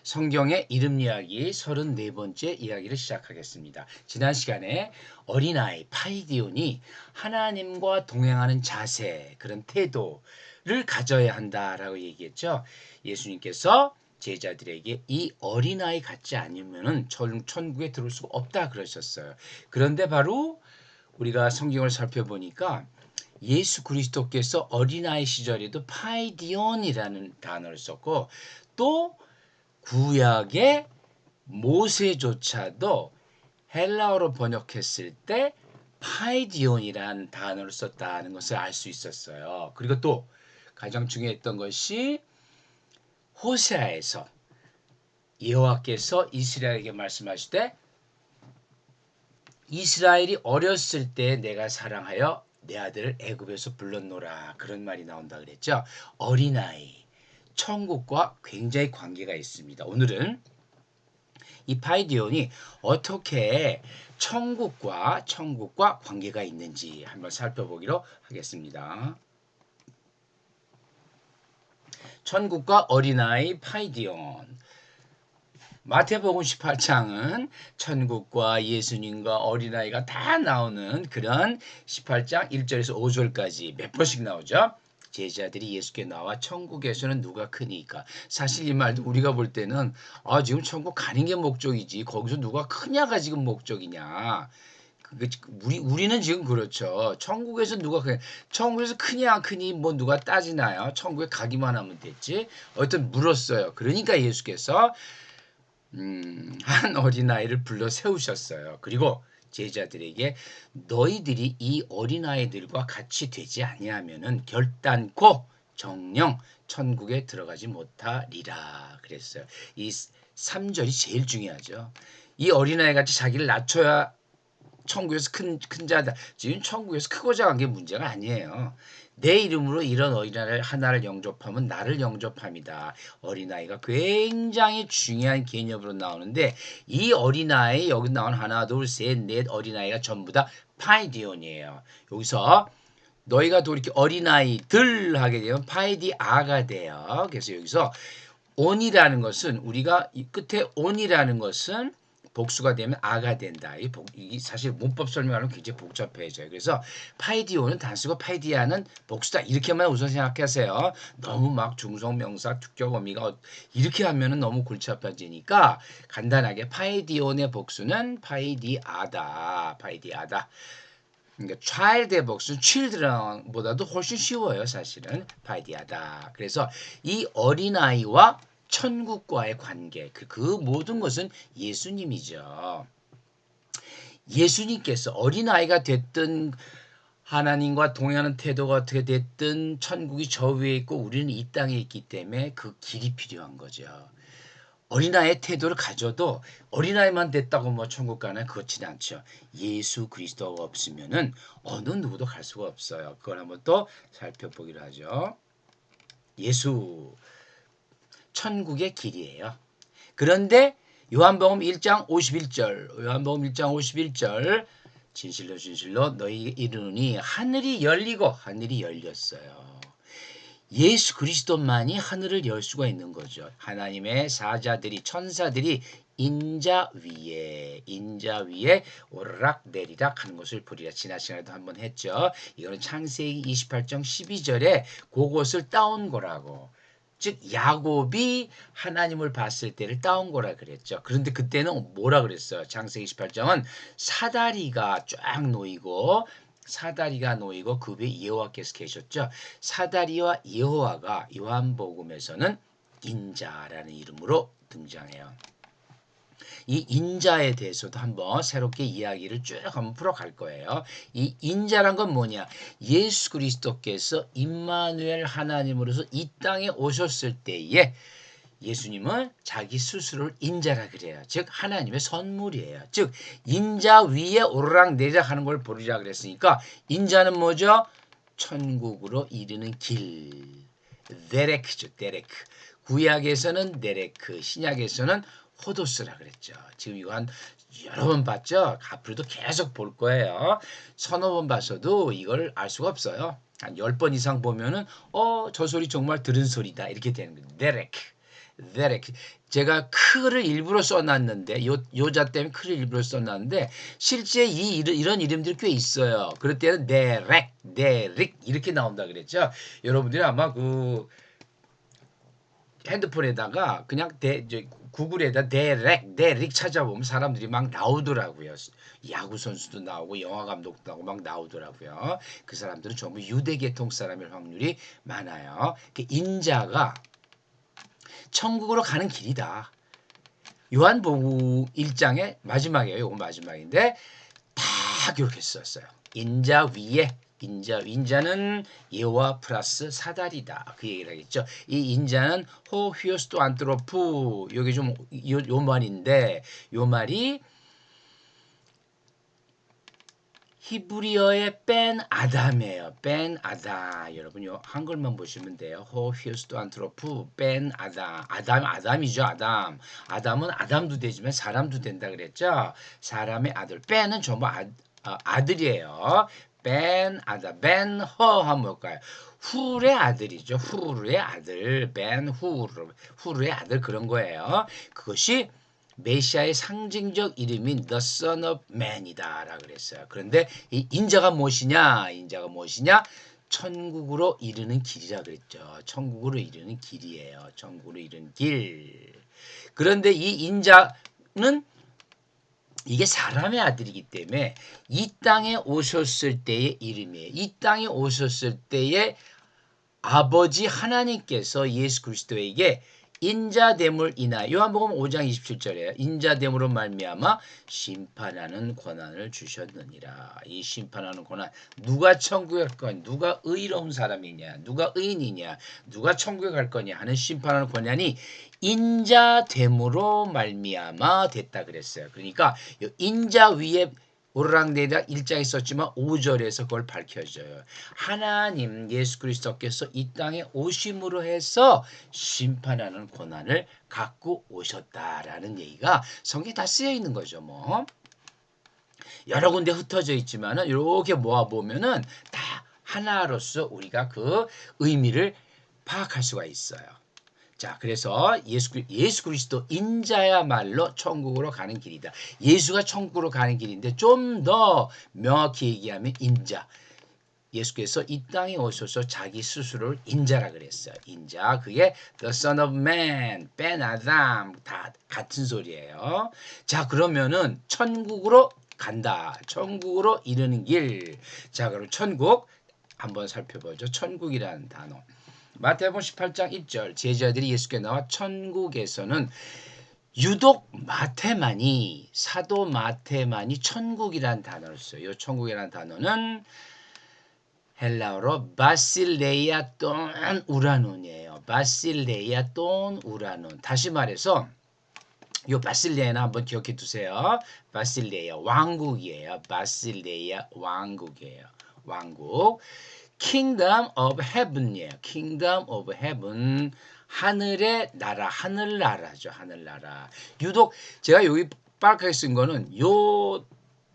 성경의 이름 이야기 34번째 이야기를 시작하겠습니다. 지난 시간에 어린아이 파이디온이 하나님과 동행하는 자세, 그런 태도를 가져야 한다라고 얘기했죠. 예수님께서 제자들에게 이 어린아이 같지 않으면 천국에 들어올 수가 없다 그러셨어요. 그런데 바로 우리가 성경을 살펴보니까 예수 그리스도께서 어린아이 시절에도 파이디온이라는 단어를 썼고, 또 구약의 모세조차도 헬라어로 번역했을 때 파이디온이라는 단어를 썼다는 것을 알 수 있었어요. 그리고 또 가장 중요했던 것이 호세아에서 여호와께서 이스라엘에게 말씀하실 때 이스라엘이 어렸을 때 내가 사랑하여 내 아들을 애굽에서 불렀노라, 그런 말이 나온다 그랬죠. 어린아이, 천국과 굉장히 관계가 있습니다. 오늘은 이 파이디온이 어떻게 천국과 관계가 있는지 한번 살펴보기로 하겠습니다. 천국과 어린아이 파이디온. 마태복음 18장은 천국과 예수님과 어린아이가 다 나오는 그런 18장 1절에서 5절까지 몇 번씩 나오죠. 제자들이 예수께 나와 천국에서는 누가 크니까. 사실 이 말도 우리가 볼 때는 지금 천국 가는 게 목적이지 거기서 누가 크냐가 지금 목적이냐. 우리는 지금 그렇죠. 천국에서 누가 크냐, 천국에서 크냐 안 크니 뭐 누가 따지나요? 천국에 가기만 하면 됐지. 어떤 물었어요. 그러니까 예수께서 한 어린아이를 불러 세우셨어요. 그리고 제자들에게 너희들이 이 어린아이들과 같이 되지 아니하면은 결단코 정녕 천국에 들어가지 못하리라 그랬어요. 이 3절이 제일 중요하죠. 이 어린아이 같이 자기를 낮춰야 천국에서 큰 자다. 지금 천국에서 크고 작은 게 문제가 아니에요. 내 이름으로 이런 어린아이를 하나를 영접하면 나를 영접합니다. 어린아이가 굉장히 중요한 개념으로 나오는데, 이 어린아이 여기 나온 하나 둘 셋 넷 어린아이가 전부 다 파이디온이에요. 여기서 너희가 또 이렇게 어린아이들 하게 되면 파이디아가 돼요. 그래서 여기서 온이라는 것은, 우리가 이 끝에 온이라는 것은 복수가 되면 아가 된다. 이 사실 문법 설명하면 굉장히 복잡해져요. 그래서 파이디오는 단수고 파이디아는 복수다, 이렇게만 우선 생각하세요. 너무 막 중성명사 투격 어미가 이렇게 하면은 너무 골치 아파지니까 간단하게 파이디온의 복수는 파이디아다. 그러니까 child의 복수는 children보다도 훨씬 쉬워요. 사실은 파이디아다. 그래서 이 어린아이와 천국과의 관계, 그 모든 것은 예수님이죠. 예수님께서 어린아이가 됐든 하나님과 동행하는 태도가 어떻게 됐든 천국이 저 위에 있고 우리는 이 땅에 있기 때문에 그 길이 필요한 거죠. 어린아이의 태도를 가져도 어린아이만 됐다고 뭐 천국 가나, 그렇지는 않죠. 예수 그리스도가 없으면은 어느 누구도 갈 수가 없어요. 그걸 한번 또 살펴보기로 하죠. 예수, 천국의 길이에요. 그런데 요한복음 1장 51절 진실로 너희에게 이르노니 하늘이 열리고, 하늘이 열렸어요. 예수 그리스도만이 하늘을 열 수가 있는 거죠. 하나님의 사자들이, 천사들이 인자 위에 오르락 내리락 하는 것을 보리라. 지난 시간에도 한번 했죠. 이거는 창세기 28장 12절에 그것을 따온 거라고. 즉 야곱이 하나님을 봤을 때를 따온 거라 그랬죠. 그런데 그때는 뭐라 그랬어요? 창세기 28장은 사다리가 놓이고 그 위에 여호와께서 계셨죠. 사다리와 여호와가 요한복음에서는 인자라는 이름으로 등장해요. 이 인자에 대해서도 한번 새롭게 이야기를 쭉 한번 풀어갈 거예요. 이 인자란 건 뭐냐? 예수 그리스도께서 임마누엘 하나님으로서 이 땅에 오셨을 때에 예수님은 자기 스스로를 인자라 그래요. 즉 하나님의 선물이에요. 즉 인자 위에 오르락 내리락 하는 걸 보리라 그랬으니까 인자는 뭐죠? 천국으로 이르는 길. 데레크죠. 데레크. 구약에서는 데레크, 신약에서는 호도스라 그랬죠. 지금 이거 한 여러 번 봤죠? 앞으로도 계속 볼 거예요. 서너 번 봤어도 이걸 알 수가 없어요. 한 10번 이상 보면은 저 소리 정말 들은 소리다, 이렇게 되는 거예요. 데레크. there. 제가 크를 일부러 써놨는데 요자 때문에 크를 일부러 써놨는데 실제 이런 이름들이 꽤 있어요. 그럴 때는 there 이렇게 나온다 그랬죠. 여러분들이 아마 그 핸드폰에다가 그냥 구글에다 데렉 찾아보면 사람들이 막 나오더라고요. 야구 선수도 나오고 영화 감독도 나오고 막 나오더라고요. 그 사람들은 전부 유대계통 사람일 확률이 많아요. 그 인자가 천국으로 가는 길이다. 요한복음 1장의 마지막이에요. 요건 마지막인데 다 그렇게 썼어요. 인자 위에 인자는 예와 플러스 사다리다. 그 얘기를 하겠죠. 이 인자는 호휘오스도 안트로프 여기 좀 요 말인데 요 말이 히브리어의 뺀 아담이에요. 뺀 아담. 여러분 요 한글만 보시면 돼요. 호휘오스도 안트로프 뺀 아담. 아담이죠. 아담은 아담도 되지만 사람도 된다 그랬죠. 사람의 아들. 뺀은 전부 아들이에요. 벤 아다 벤허 하면 뭘까요? 훌의 아들이죠. 훌의 아들 벤 훌의 아들 그런 거예요. 그것이 메시아의 상징적 이름인 The Son of Man이다라고 그랬어요. 그런데 이 인자가 무엇이냐? 천국으로 이르는 길이라 그랬죠. 천국으로 이르는 길이에요. 천국으로 이르는 길. 그런데 이 인자는 이게 사람의 아들이기 때문에 이 땅에 오셨을 때의 이름이에요. 이 땅에 오셨을 때의 아버지 하나님께서 예수 그리스도에게 인자됨을 인하여 요한복음 5장 27절에 인자됨으로 말미암아 심판하는 권한을 주셨느니라. 이 심판하는 권한 누가 천국에 갈 거냐, 누가 의로운 사람이냐, 누가 의인이냐, 누가 천국에 갈 거냐 하는 심판하는 권한이 인자됨으로 말미암아 됐다 그랬어요. 그러니까 인자 위에 오르락내리락 1장에 썼지만 5절에서 그걸 밝혀줘요. 하나님 예수 그리스도께서 이 땅에 오심으로 해서 심판하는 권한을 갖고 오셨다라는 얘기가 성경에 다 쓰여 있는 거죠. 뭐 여러 군데 흩어져 있지만은 이렇게 모아 보면은 다 하나로서 우리가 그 의미를 파악할 수가 있어요. 자, 그래서 예수 그리스도 인자야말로 천국으로 가는 길이다. 예수가 천국으로 가는 길인데 좀 더 명확히 얘기하면 인자. 예수께서 이 땅에 오셔서 자기 스스로를 인자라 그랬어요. 인자. 그게 the son of man, ben 아담 다 같은 소리예요. 자, 그러면은 천국으로 간다. 천국으로 이르는 길. 자, 그럼 천국 한번 살펴보죠. 천국이라는 단어. 마태복음 18장 1절 제자들이 예수께 나와 천국에서는 유독 사도 마태만이 천국이라는 단어를 써요. 이 천국이라는 단어는 헬라어로 바실레이아 돈 우라논이에요. 바실레이아 돈 우라논. 다시 말해서 요 바실레이아는 한번 기억해 두세요. 바실레이아 왕국이에요. 바실레이아 왕국이에요. 왕국. Kingdom of Heaven이에요. Kingdom of Heaven. 하늘의 나라, 하늘나라죠. 하늘나라. 유독 제가 여기 빨갛게 쓴 거는 요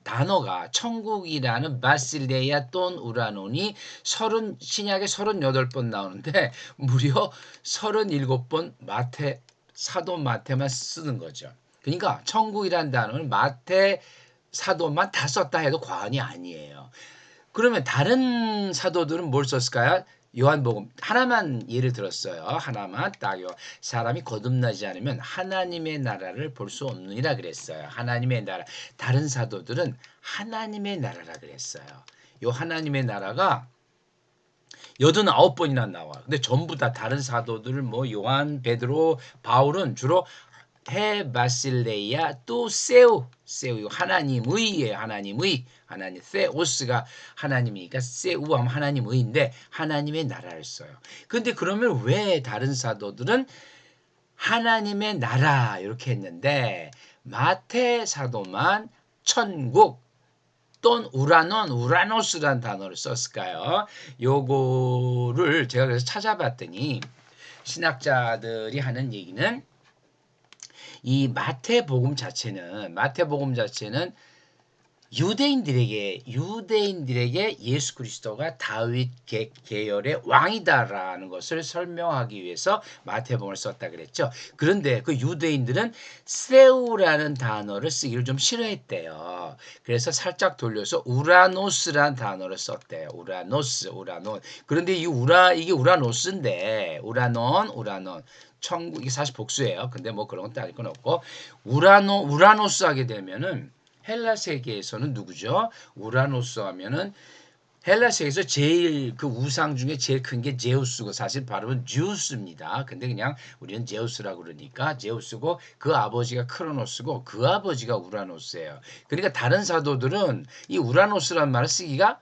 단어가 천국이라는 바실레이아 돈 우라논이 신약에 38번 나오는데 무려 37번 사도 마태만 쓰는 거죠. 그러니까 천국이라는 단어는 마태 사도만 다 썼다 해도 과언이 아니에요. 그러면 다른 사도들은 뭘 썼을까요? 요한복음 하나만 예를 들었어요. 하나만 딱요. 사람이 거듭나지 않으면 하나님의 나라를 볼 수 없느니라 그랬어요. 하나님의 나라. 다른 사도들은 하나님의 나라라 그랬어요. 요 하나님의 나라가 89번이나 나와. 근데 전부 다 다른 사도들 뭐 요한, 베드로, 바울은 주로 바실레이아 또 세우 하나님의 하나님 세오스가 하나님이니까 세우함 하나님의인데 하나님의 나라를 써요. 근데 그러면 왜 다른 사도들은 하나님의 나라 이렇게 했는데 마태 사도만 천국 또는 우라노스라는 단어를 썼을까요? 요거를 제가 그래서 찾아봤더니 신학자들이 하는 얘기는 이 마태복음 자체는 유대인들에게 예수 그리스도가 다윗 계열의 왕이다라는 것을 설명하기 위해서 마태복음을 썼다 그랬죠. 그런데 그 유대인들은 세우라는 단어를 쓰기를 좀 싫어했대요. 그래서 살짝 돌려서 우라노스라는 단어를 썼대요. 우라논. 그런데 이게 우라노스인데 우라논. 이게 사실 복수예요. 근데 뭐 그런 건 따질 건 없고 우라노스 하게 되면은 헬라 세계에서는 누구죠? 우라노스 하면은 헬라 세계에서 제일 그 우상 중에 제일 큰 게 제우스고 사실 발음은 듀스입니다. 근데 그냥 우리는 제우스라고 그러니까 제우스고 그 아버지가 크로노스고 그 아버지가 우라노스예요. 그러니까 다른 사도들은 이 우라노스란 말을 쓰기가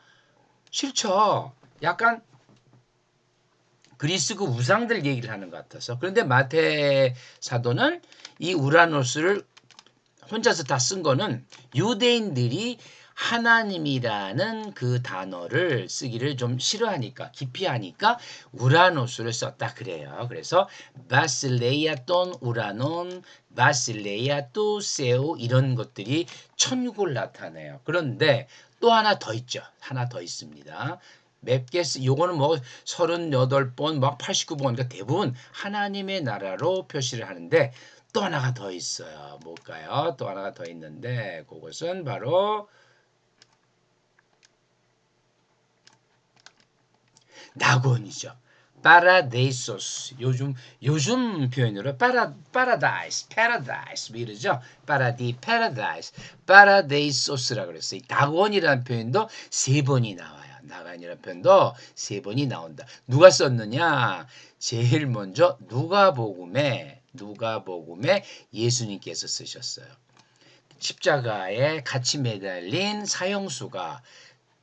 싫죠. 약간 그리스 그 우상들 얘기를 하는 것 같아서. 그런데 마태 사도는 이 우라노스를 혼자서 다 쓴 거는 유대인들이 하나님이라는 그 단어를 쓰기를 좀 싫어하니까 기피하니까 우라노스를 썼다 그래요. 그래서 바실레이아돈 우라논, 바실레이아또 세오 이런 것들이 천육을 나타내요. 그런데 또 하나 더 있죠. 하나 더 있습니다. 몇 개 요거는 뭐 38번 막 89번 그러니까 대부분 하나님의 나라로 표시를 하는데 또 하나가 더 있어요. 뭘까요? 또 하나가 더 있는데 그것은 바로 낙원이죠. 파라데이소스. 요즘 표현으로 패러다이스 뭐 이러죠. 파라데이소스라 그랬어요. 낙원이라는 표현도 세 번이 나와요. 낙원이라는 표현도 세 번이 나온다. 누가 썼느냐? 제일 먼저 누가복음에 예수님께서 쓰셨어요. 십자가에 같이 매달린 사형수가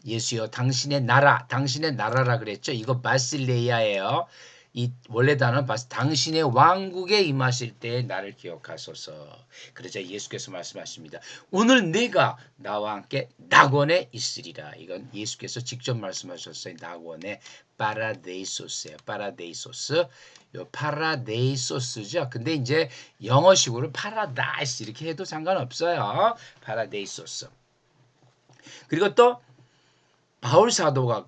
예수여 당신의 나라라 그랬죠. 이거 바실레이아예요. 이 원래 단어는 당신의 왕국에 임하실 때 나를 기억하소서. 그러자 예수께서 말씀하십니다. 오늘 내가 나와 함께 낙원에 있으리라. 이건 예수께서 직접 말씀하셨어요. 낙원에 파라데이소스예요. 파라데이소스죠. 근데 이제 영어식으로 파라다이스 이렇게 해도 상관없어요. 파라데이소스. 그리고 또 바울 사도가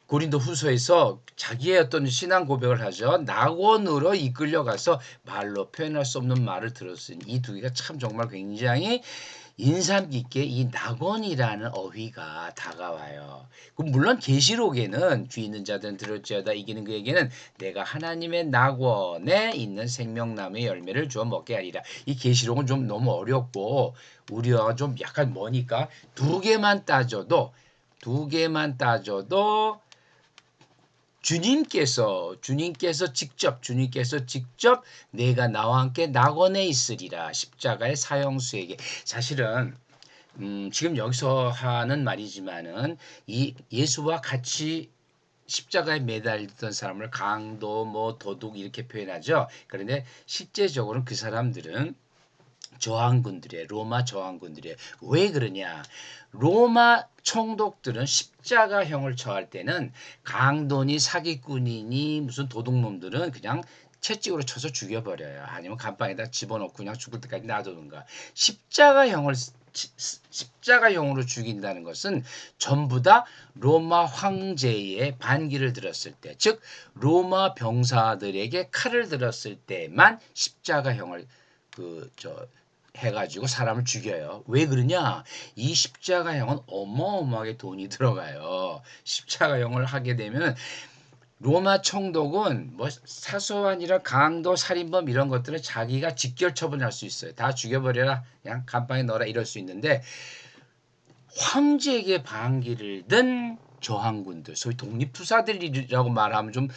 고린도 후서에서 자기의 어떤 신앙 고백을 하죠. 낙원으로 이끌려가서 말로 표현할 수 없는 말을 들었으니 이 두 개가 참 정말 굉장히 인상 깊게 이 낙원이라는 어휘가 다가와요. 물론 계시록에는 귀 있는 자들은 들을지어다 이기는 그에게는 내가 하나님의 낙원에 있는 생명나무의 열매를 주어 먹게 하리라. 이 계시록은 좀 너무 어렵고 우리와 좀 약간 머니까 두 개만 따져도 주님께서 직접 내가 나와 함께 낙원에 있으리라 십자가의 사형수에게 사실은 지금 여기서 하는 말이지만은 이 예수와 같이 십자가에 매달리던 사람을 강도 뭐 도둑 이렇게 표현하죠. 그런데 실제적으로는 그 사람들은 로마 저항군들이에요. 왜 그러냐? 로마 총독들은 십자가형을 처할 때는 강도니 사기꾼이니 무슨 도둑놈들은 그냥 채찍으로 쳐서 죽여버려요. 아니면 감방에다 집어넣고 그냥 죽을 때까지 놔두는가. 십자가형으로 죽인다는 것은 전부 다 로마 황제의 반기를 들었을 때, 즉 로마 병사들에게 칼을 들었을 때만 십자가형을 해가지고 사람을 죽여요. 왜 그러냐? 이 십자가형은 어마어마하게 돈이 들어가요. 십자가형을 하게 되면 로마 총독은 뭐 사소한이라 강도, 살인범 이런 것들은 자기가 직결 처분할 수 있어요. 다 죽여버려라. 그냥 감방에 넣어라 이럴 수 있는데 황제에게 반기를 든 저항군들, 소위 독립투사들이라고 말하면 좀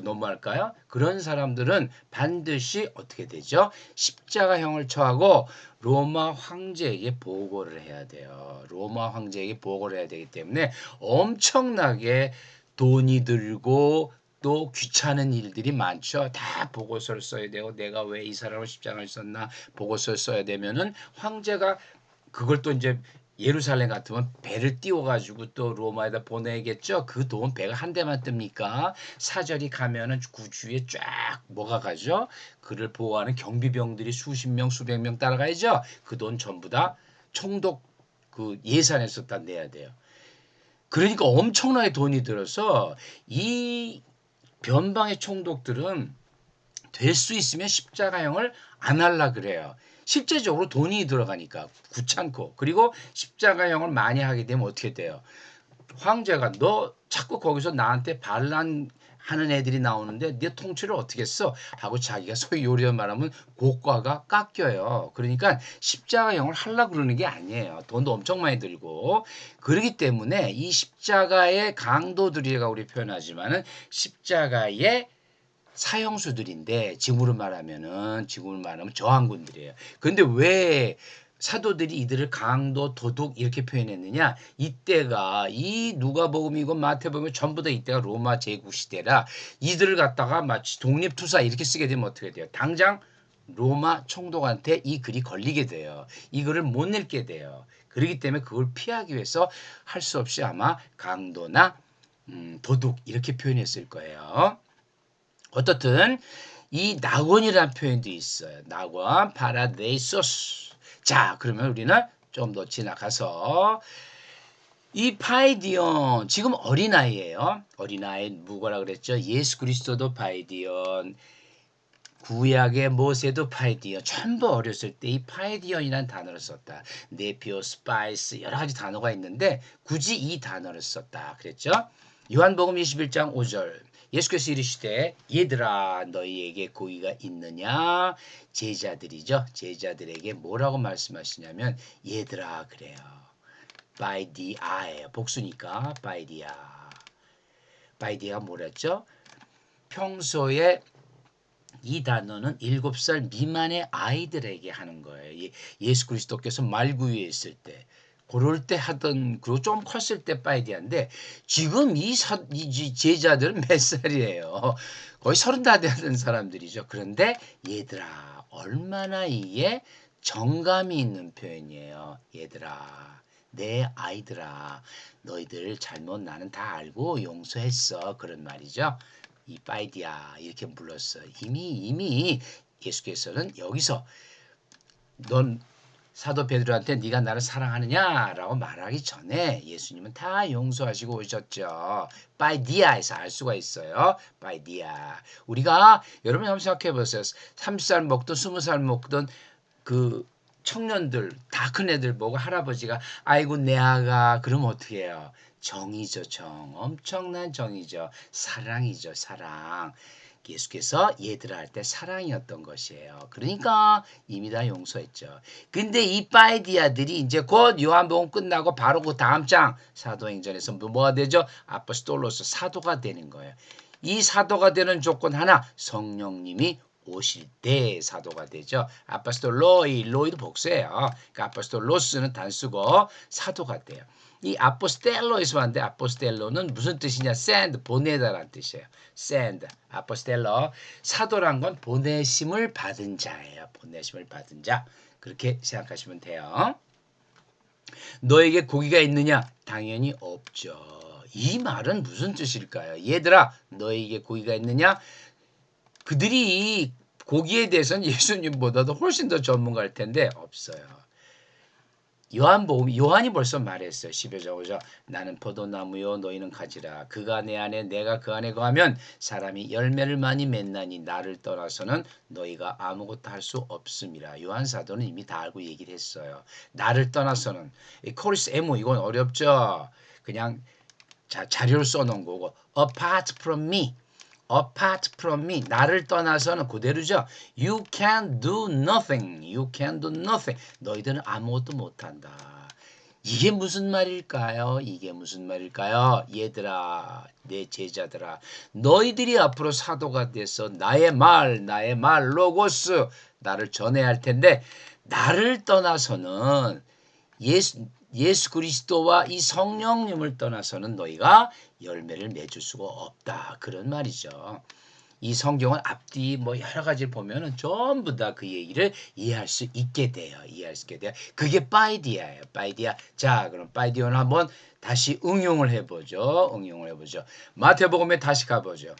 너무할까요? 그런 사람들은 반드시 어떻게 되죠? 십자가형을 처하고 로마 황제에게 보고를 해야 돼요. 로마 황제에게 보고를 해야 되기 때문에 엄청나게 돈이 들고 또 귀찮은 일들이 많죠. 다 보고서를 써야 되고 내가 왜 이 사람을 십자가를 썼나 보고서를 써야 되면은 황제가 그걸 또 이제 예루살렘 같으면 배를 띄워가지고 또 로마에다 보내겠죠. 그 돈 배가 한 대만 뜹니까? 사절이 가면은 그 주위에 쫙 뭐가 가죠? 그를 보호하는 경비병들이 수십 명, 수백 명 따라가야죠. 그 돈 전부 다 총독 그 예산에서 다 내야 돼요. 그러니까 엄청나게 돈이 들어서 이 변방의 총독들은 될 수 있으면 십자가형을 안 하려 그래요. 실제적으로 돈이 들어가니까 귀찮고. 그리고 십자가형을 많이 하게 되면 어떻게 돼요? 황제가 너 자꾸 거기서 나한테 반란하는 애들이 나오는데 네 통치를 어떻게 했어? 하고 자기가 소위 요리로 말하면 고과가 깎여요. 그러니까 십자가형을 하려고 그러는 게 아니에요. 돈도 엄청 많이 들고. 그렇기 때문에 이 십자가의 강도들이라고 우리 표현하지만은 십자가의 사형수들인데 지금으로 말하면 저항군들이에요. 그런데 왜 사도들이 이들을 강도, 도둑 이렇게 표현했느냐? 이때가 이 누가복음이고 마태복음이 전부 다 이때가 로마 제국 시대라 이들을 갖다가 마치 독립투사 이렇게 쓰게 되면 어떻게 돼요? 당장 로마 총독한테 이 글이 걸리게 돼요. 이 글을 못 낼게 돼요. 그렇기 때문에 그걸 피하기 위해서 할 수 없이 아마 강도나 도둑 이렇게 표현했을 거예요. 어떻든 이 낙원이라는 표현도 있어요. 낙원, 파라데이소스. 자, 그러면 우리는 좀 더 지나가서 이 파이디온 지금 어린아이예요. 어린아이 누구라 그랬죠? 예수 그리스도도 파이디온, 구약의 모세도 파이디온. 전부 어렸을 때 이 파이디온이라는 단어를 썼다. 네피오, 스파이스 여러 가지 단어가 있는데 굳이 이 단어를 썼다. 그랬죠? 요한복음 21장 5절. 예수께서 이르시되 얘들아 너희에게 고의가 있느냐? 제자들이죠. 제자들에게 뭐라고 말씀하시냐면 얘들아 그래요. 바이디아예요. 복수니까 바이디아. 바이디아가 뭐랬죠? 평소에 이 단어는 7살 미만의 아이들에게 하는 거예요. 예수 그리스도께서 말구유에 있을 때. 그럴 때 하던 그리고 좀 컸을 때 바이디아인데 지금 이 제자들은 몇 살이에요. 거의 30다 되는 사람들이죠. 그런데 얘들아 얼마나 이게 정감이 있는 표현이에요. 얘들아 내 아이들아 너희들 잘못 나는 다 알고 용서했어. 그런 말이죠. 이 바이디아 이렇게 불렀어요. 이미 예수께서는 여기서 넌 사도 베드로한테 네가 나를 사랑하느냐라고 말하기 전에 예수님은 다 용서하시고 오셨죠. 바이디아에서 알 수가 있어요. 바이디아. 우리가 여러분 한번 생각해 보세요. 30살 먹든 20살 먹든 그 청년들 다 큰 애들 보고 할아버지가 아이고 내 아가 그러면 어떻게 해요? 정이죠 정. 엄청난 정이죠. 사랑이죠 사랑. 예수께서 얘들아 할 때 사랑이었던 것이에요. 그러니까 이미 다 용서했죠. 근데 이 파이디아들이 이제 곧 요한복음 끝나고 바로 그 다음 장 사도행전에서 뭐가 되죠? 아포스톨로스 사도가 되는 거예요. 이 사도가 되는 조건 하나 성령님이 오실 때 사도가 되죠. 로이도 복수예요. 그러니까 아포스톨로스는 단수고 사도가 돼요. 이 아포스텔로에서 왔는데 아포스텔로는 무슨 뜻이냐? send 보내다라는 뜻이에요. send 아포스텔로 사도란 건 보내심을 받은 자예요. 보내심을 받은 자 그렇게 생각하시면 돼요. 너에게 고기가 있느냐? 당연히 없죠. 이 말은 무슨 뜻일까요? 얘들아 너에게 고기가 있느냐? 그들이 고기에 대해서는 예수님보다도 훨씬 더 전문가일 텐데 없어요. 요한이 벌써 말했어요. 10여 장 나는 포도나무요 너희는 가지라. 그가 내 안에 내가 그 안에 거하면 사람이 열매를 많이 맺나니 나를 떠나서는 너희가 아무것도 할 수 없음이라. 요한 사도는 이미 다 알고 얘기를 했어요. 나를 떠나서는 코리스 에모 이건 어렵죠. 그냥 자료를 써놓은 거고 apart from me apart from me 나를 떠나서는 그대로죠. You can do nothing. You can do nothing. 너희들은 아무것도 못한다. 이게 무슨 말일까요? 이게 무슨 말일까요? 얘들아 내 제자들아 너희들이 앞으로 사도가 돼서 나의 말 로고스 나를 전해야 할 텐데 나를 떠나서는 예수 그리스도와 이 성령님을 떠나서는 너희가 열매를 맺을 수가 없다. 그런 말이죠. 이 성경은 앞뒤 뭐 여러 가지를 보면은 전부 다 그 얘기를 이해할 수 있게 돼요. 그게 바이디아예요. 바이디아. 자, 그럼 바이디아를 한번 다시 응용을 해보죠. 마태복음에 다시 가보죠.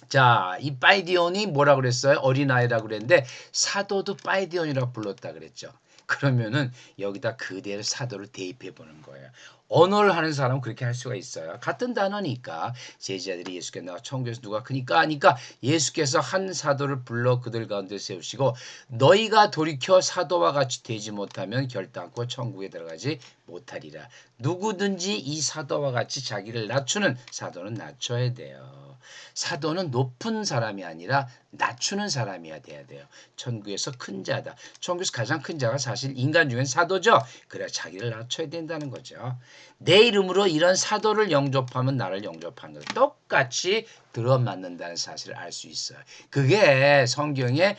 자, 이 바이디온이 뭐라 그랬어요? 어린아이라고 그랬는데 사도도 바이디온이라고 불렀다 그랬죠. 그러면은 여기다 그대로 사도를 대입해 보는 거예요. 언어를 하는 사람은 그렇게 할 수가 있어요. 같은 단어니까 제자들이 예수께 나와 천국에서 누가 크니까 하니까 예수께서 한 사도를 불러 그들 가운데 세우시고 너희가 돌이켜 사도와 같이 되지 못하면 결단코 천국에 들어가지 못하리라. 누구든지 이 사도와 같이 자기를 낮추는 사도는 낮춰야 돼요. 사도는 높은 사람이 아니라 낮추는 사람이야 돼야 돼요. 천국에서 큰 자다. 천국에서 가장 큰 자가 사실 인간 중엔 사도죠. 그래 자기를 낮춰야 된다는 거죠. 내 이름으로 이런 사도를 영접하면 나를 영접하는 것 똑같이 들어맞는다는 사실을 알 수 있어요. 그게 성경의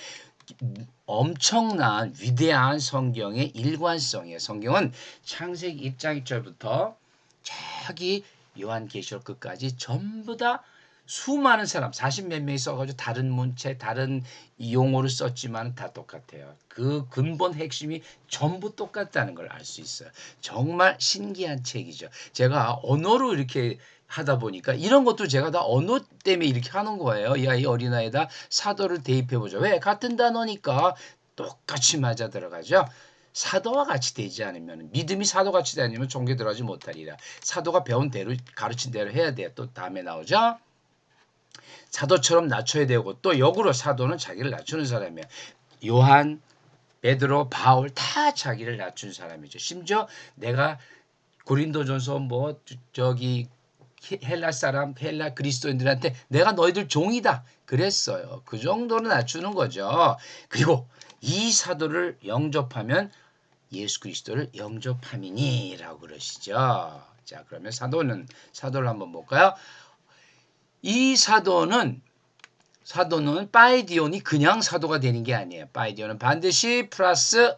엄청난 위대한 성경의 일관성이에요. 성경은 창세기 1장 1절부터 저기 요한계시록 끝까지 전부 다 수많은 사람 40몇 명이 써가지고 다른 문체 다른 용어를 썼지만 다 똑같아요. 그 근본 핵심이 전부 똑같다는 걸 알 수 있어요. 정말 신기한 책이죠. 제가 언어로 이렇게 하다 보니까 이런 것도 제가 다 언어 때문에 이렇게 하는 거예요. 이 어린아이다 사도를 대입해보죠. 왜? 같은 단어니까 똑같이 맞아 들어가죠. 사도와 같이 되지 않으면 믿음이 사도와 같이 되지 않으면 종교에 들어가지 못하리라. 사도가 배운 대로 가르친 대로 해야 돼요. 또 다음에 나오죠. 사도처럼 낮춰야 되고 또 역으로 사도는 자기를 낮추는 사람이에요. 요한, 베드로, 바울 다 자기를 낮춘 사람이죠. 심지어 내가 고린도전서 뭐 저기 헬라 사람, 헬라 그리스도인들한테 내가 너희들 종이다 그랬어요. 그 정도는 낮추는 거죠. 그리고 이 사도를 영접하면 예수 그리스도를 영접함이니라고 그러시죠. 자, 그러면 사도를 한번 볼까요? 이 사도는 파이디온이 그냥 사도가 되는 게 아니에요. 파이디온은 반드시 플러스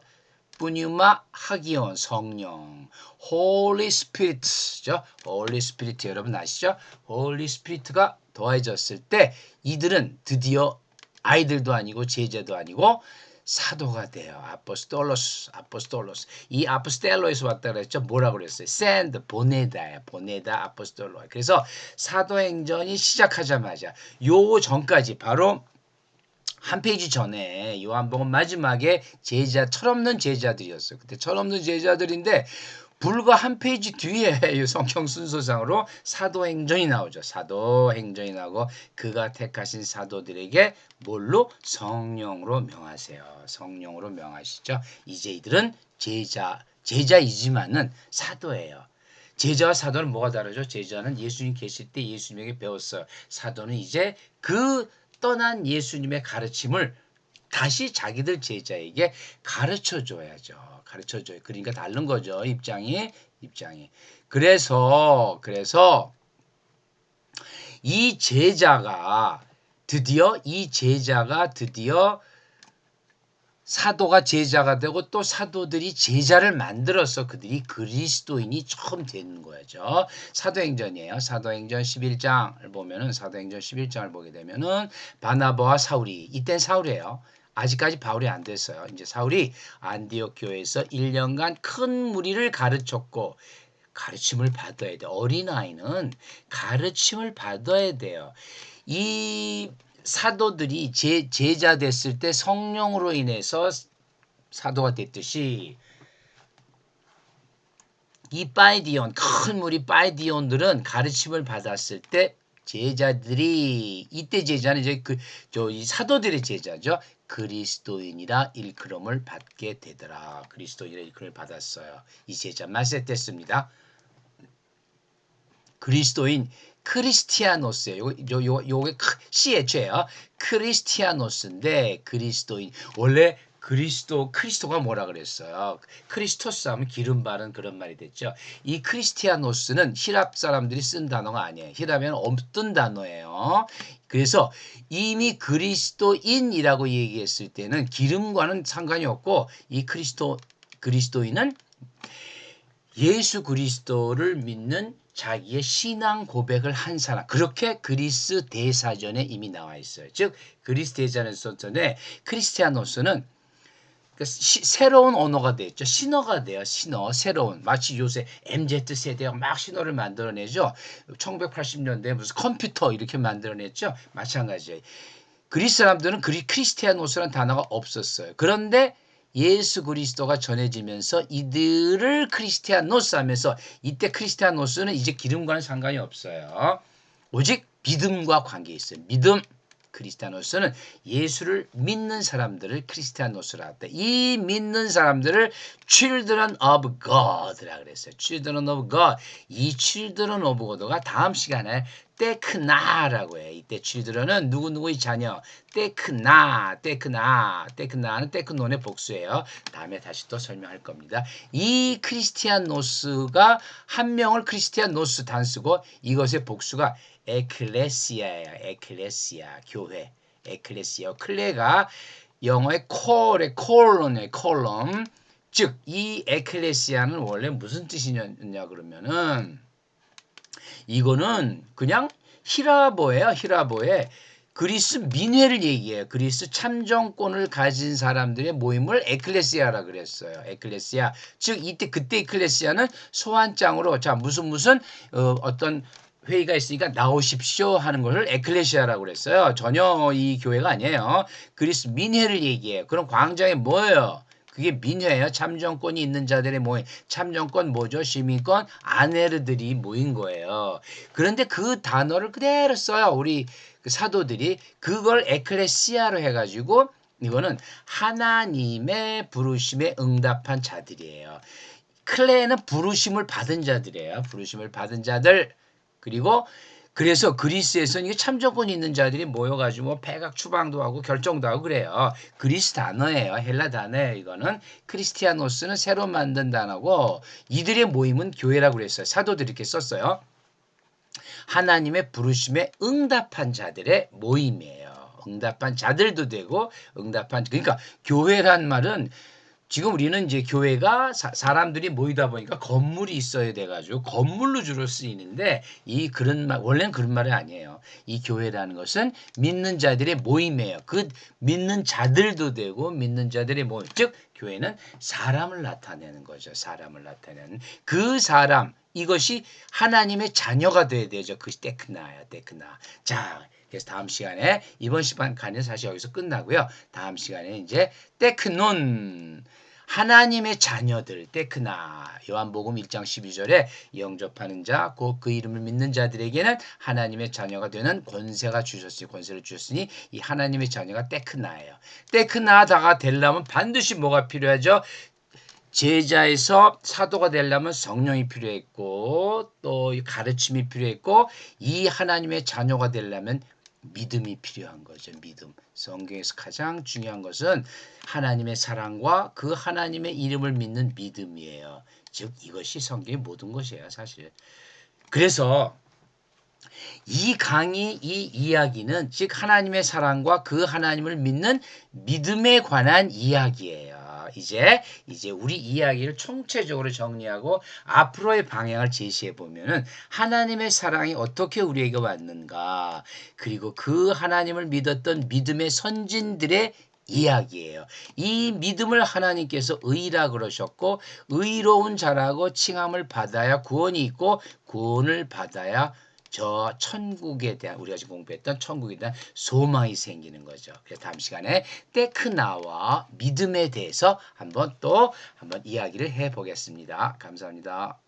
뿌뉴마 하기온 성령 홀리 스피릿죠. 홀리 스피릿 여러분 아시죠? 홀리 스피릿가 더해졌을 때 이들은 드디어 아이들도 아니고 제자도 아니고 사도가 돼요. 아포스톨로스. 이 아포스텔로에서 왔다 그랬죠. 뭐라고 그랬어요? send 보내다야. 보내다 아포스톨로. 그래서 사도행전이 시작하자마자 요 전까지 바로 한 페이지 전에 요한복음 마지막에 제자 철없는 제자들이었어요. 그때 철없는 제자들인데 불과 한 페이지 뒤에 성경 순서상으로 사도행전이 나오죠. 사도행전이 나오고 그가 택하신 사도들에게 뭘로? 성령으로 명하세요. 성령으로 명하시죠. 이제 이들은 제자이지만은 사도예요. 제자와 사도는 뭐가 다르죠? 제자는 예수님 계실 때 예수님에게 배웠어요. 사도는 이제 그 떠난 예수님의 가르침을 다시 자기들 제자에게 가르쳐 줘야죠. 가르쳐 줘요. 그러니까 다른 거죠. 입장이. 그래서 이 제자가 드디어 사도가 제자가 되고 또 사도들이 제자를 만들어서 그들이 그리스도인이 처음 되는 거죠. 사도행전이에요. 사도행전 11장을 보면은 사도행전 11장을 보게 되면은 바나바와 사울이 이땐 사울이에요. 아직까지 바울이 안 됐어요. 이제 사울이 안디옥 교회에서 1년간 큰 무리를 가르쳤고 가르침을 받아야 돼. 어린아이는 가르침을 받아야 돼요. 이 사도들이 제자 됐을 때 성령으로 인해서 사도가 됐듯이 이 파이디온 큰 무리 파이디온들은 가르침을 받았을 때 제자들이 이때 제자는 이제 이 사도들의 제자죠. 그리스도인이라 일컬음을 받게 되더라. 그리스도인이라 일컬음을 받았어요. 이 제자 말세됐습니다. 그리스도인 크리스티아노스예요. 요게 CH예요. 크리스티아노스인데 그리스도인 원래 크리스토가 뭐라 그랬어요? 크리스토스 하면 기름 바른 그런 말이 됐죠. 이 크리스티아노스는 히랍 사람들이 쓴 단어가 아니에요. 히랍에는 없던 단어예요. 그래서 이미 그리스도인이라고 얘기했을 때는 기름과는 상관이 없고 이 그리스도인은 예수 그리스도를 믿는 자기의 신앙 고백을 한 사람. 그렇게 그리스 대사전에 이미 나와 있어요. 즉 그리스 대사전에 크리스티아노스는 새로운 언어가 됐죠. 신어가 돼요. 새로운. 마치 요새 MZ세대가 막 신어를 만들어내죠. 1980년대에 무슨 컴퓨터 이렇게 만들어냈죠. 마찬가지예요. 그리스 사람들은 크리스티아노스라는 단어가 없었어요. 그런데 예수 그리스도가 전해지면서 이들을 크리스티아노스 하면서 이때 크리스티아노스는 이제 기름과는 상관이 없어요. 오직 믿음과 관계 있어요. 믿음. 크리스티아노스는 예수를 믿는 사람들을 크리스티아노스라 했다. 이 믿는 사람들을 children of God라 그랬어요. children of God. 이 children of God가 다음 시간에 테크나라고 해요. 이때 children은 누구누구의 자녀. 테크나는 테크논의 복수예요. 다음에 다시 또 설명할 겁니다. 이 크리스티아노스가 한 명을 크리스티아노스 단쓰고 이것의 복수가 에클레시아예요. 에클레시아 교회. 에클레시아. 클레가 영어의 콜의 콜럼. 즉 이 에클레시아는 원래 무슨 뜻이냐 그러면은 이거는 그냥 히라보예요. 히라보에 그리스 민회를 얘기해요. 그리스 참정권을 가진 사람들의 모임을 에클레시아라 그랬어요. 에클레시아. 즉 이때 그때 에클레시아는 소환장으로 자 무슨 어떤 회의가 있으니까 나오십시오 하는 것을 에클레시아라고 그랬어요. 전혀 이 교회가 아니에요. 그리스 민회를 얘기해요. 그럼 광장에 뭐예요? 그게 민회예요. 참정권이 있는 자들의 모임. 참정권 뭐죠? 시민권 아네르들이 모인 거예요. 그런데 그 단어를 그대로 써요. 우리 그 사도들이 그걸 에클레시아로 해가지고 이거는 하나님의 부르심에 응답한 자들이에요. 클레는 부르심을 받은 자들이에요. 부르심을 받은 자들. 그리고 그래서 그리스에서는 이게 참정권이 있는 자들이 모여가지고 뭐 백악 추방도 하고 결정도 하고 그래요. 그리스 단어예요. 헬라 단어예요. 이거는 크리스티아노스는 새로 만든 단어고 이들의 모임은 교회라고 그랬어요. 사도들이 이렇게 썼어요. 하나님의 부르심에 응답한 자들의 모임이에요. 응답한 자들도 되고 그러니까 교회란 말은 지금 우리는 이제 교회가 사람들이 모이다 보니까 건물이 있어야 돼가지고 건물로 주로 쓰이는데 그런 말 원래는 그런 말이 아니에요. 이 교회라는 것은 믿는 자들의 모임이에요. 그 믿는 자들도 되고 믿는 자들의 모임. 즉 교회는 사람을 나타내는 거죠. 사람을 나타내는 그 사람 이것이 하나님의 자녀가 돼야 되죠. 그것이 테크나야 테크나. 자. 그래서 다음 시간에 이번 시간은 사실 여기서 끝나고요. 다음 시간에 이제 테크논 하나님의 자녀들 테크나 요한복음 1장 12절에 영접하는 자 곧 그 이름을 믿는 자들에게는 하나님의 자녀가 되는 권세를 주셨으니 이 하나님의 자녀가 테크나예요. 테크나다가 되려면 반드시 뭐가 필요하죠? 제자에서 사도가 되려면 성령이 필요했고 또 가르침이 필요했고 이 하나님의 자녀가 되려면 믿음이 필요한 거죠. 믿음. 성경에서 가장 중요한 것은 하나님의 사랑과 그 하나님의 이름을 믿는 믿음이에요. 즉 이것이 성경의 모든 것이에요. 사실. 그래서 이 강의, 이 이야기는 즉 하나님의 사랑과 그 하나님을 믿는 믿음에 관한 이야기예요. 이제 우리 이야기를 총체적으로 정리하고 앞으로의 방향을 제시해 보면은 하나님의 사랑이 어떻게 우리에게 왔는가 그리고 그 하나님을 믿었던 믿음의 선진들의 이야기예요. 이 믿음을 하나님께서 의라 그러셨고 의로운 자라고 칭함을 받아야 구원이 있고 구원을 받아야 저 천국에 대한 우리가 지금 공부했던 천국에 대한 소망이 생기는 거죠. 그래서 다음 시간에 테크나와 믿음에 대해서 한번 이야기를 해보겠습니다. 감사합니다.